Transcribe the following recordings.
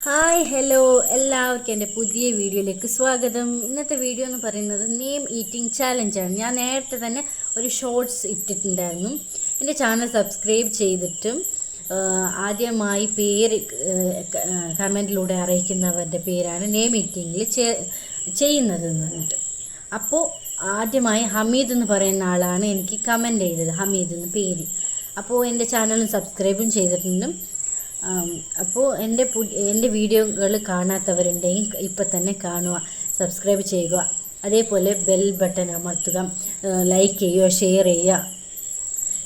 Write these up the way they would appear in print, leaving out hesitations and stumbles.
Hi hello എല്ലാവർക്കും എൻ്റെ പുതിയ വീഡിയോയിലേക്ക് സ്വാഗതം. ഇന്നത്തെ വീഡിയോ എന്ന് പറയുന്നത് നെയിം ഈറ്റിംഗ് ചാലഞ്ചാണ്. ഞാൻ നേരത്തെ തന്നെ ഒരു ഷോർട്സ് ഇട്ടിട്ടുണ്ടായിരുന്നു. എൻ്റെ ചാനൽ സബ്സ്ക്രൈബ് ചെയ്തിട്ടും ആദ്യമായി പേര് കമൻറ്റിലൂടെ അറിയിക്കുന്നവരുടെ പേരാണ് നെയിം ഈറ്റിങ്ങിൽ ചെയ്യുന്നത് എന്നിട്ട്. അപ്പോൾ ആദ്യമായി ഹമീദ് എന്ന് പറയുന്ന ആളാണ് എനിക്ക് കമൻറ്റ് ചെയ്തത്, ഹമീദ് എന്ന് പേര്. അപ്പോൾ എൻ്റെ ചാനലും സബ്സ്ക്രൈബും ചെയ്തിട്ടുണ്ട്. അപ്പോൾ എൻ്റെ വീഡിയോകൾ കാണാത്തവരുണ്ടെങ്കിൽ ഇപ്പം തന്നെ കാണുക, സബ്സ്ക്രൈബ് ചെയ്യുക, അതേപോലെ ബെൽ ബട്ടൺ അമർത്തുക, ലൈക്ക് ചെയ്യുക, ഷെയർ ചെയ്യുക.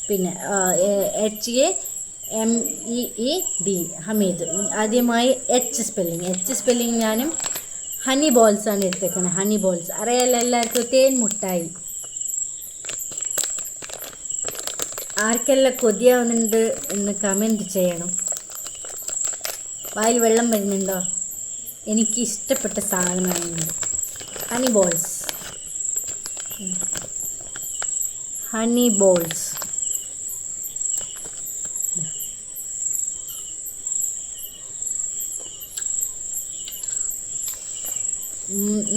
പിന്നെ HAMEED ഹമീദ്. ആദ്യമായി എച്ച് സ്പെല്ലിങ് ഞാനും ഹണി ബോൾസാണ് എടുത്തേക്കുന്നത്. ഹണി ബോൾസ് അറിയാലോ എല്ലാവർക്കും, തേൻ മുട്ടായി. ആർക്കെല്ലാം കൊതിയാവുന്നുണ്ട് എന്ന് കമൻറ്റ് ചെയ്യണം. വായിൽ വെള്ളം വരുന്നുണ്ടോ? എനിക്ക് ഇഷ്ടപ്പെട്ട സാധനമാണ് ഹണി ബോൾസ്.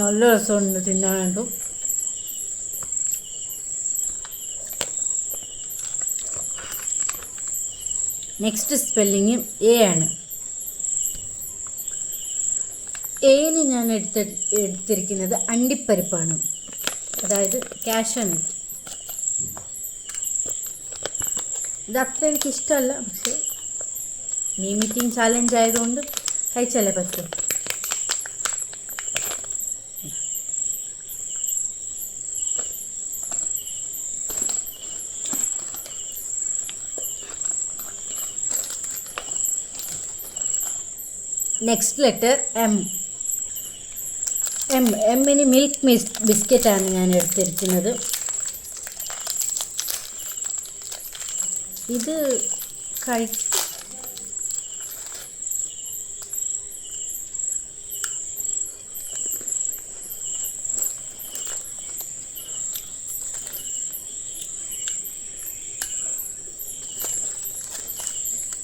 നല്ല രസമുണ്ട് തിന്നാനായിട്ട്. നെക്സ്റ്റ് സ്പെല്ലിങ് എ ആണ്. ഏന് ഞാൻ എടുത്തിരിക്കുന്നത് അണ്ടിപ്പരിപ്പാണ്, അതായത് കാഷ്യൂനട്ട്. ഇത് അത്ര എനിക്കിഷ്ടമല്ല, പക്ഷേ നെയിം ഈറ്റിംഗ് ചാലഞ്ച് ആയതുകൊണ്ട് കഴിച്ചല്ലേ പറ്റും. നെക്സ്റ്റ് ലെറ്റർ എമ്മിന് മിൽക്ക് ബിസ്ക്കറ്റാണ് ഞാൻ എടുത്തിരിക്കുന്നത്. ഇത്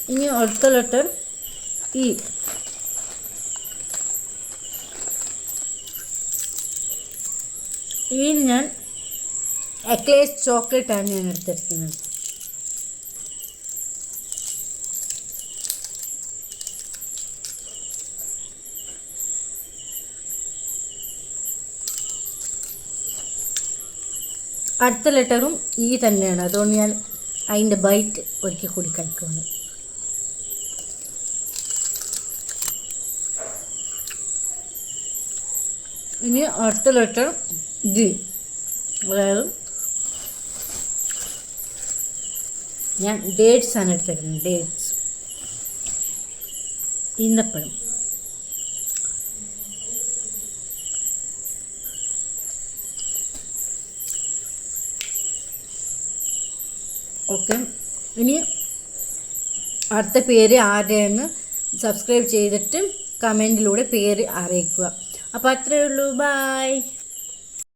ഇനി അടുത്ത ലെറ്റർ ഇ. ഇതിന് ഞാൻ എക്ലേസ് ചോക്ലേറ്റാണ് ഞാൻ എടുത്തിരിക്കുന്നത്. അടുത്ത ലെറ്ററും ഈ തന്നെയാണ്, അതുകൊണ്ട് ഞാൻ അതിൻ്റെ ബൈറ്റ് ഒരിക്കൽ കൂടി കഴിക്കുന്നു. ഇനി അടുത്ത ലെറ്റർ ജി, അതായത് ഞാൻ ഡേറ്റ്സ് ആണ് എടുത്തേക്കുന്നത്. ഡേറ്റ്സ്, ഈന്തപ്പഴം. ഓക്കെ, ഇനി അടുത്ത പേര് ആരുടെയെന്ന് സബ്സ്ക്രൈബ് ചെയ്തിട്ട് കമൻറ്റിലൂടെ പേര് അറിയിക്കുക. അപ്പോൾ അത്രയേ ഉള്ളൂ. ബായ്.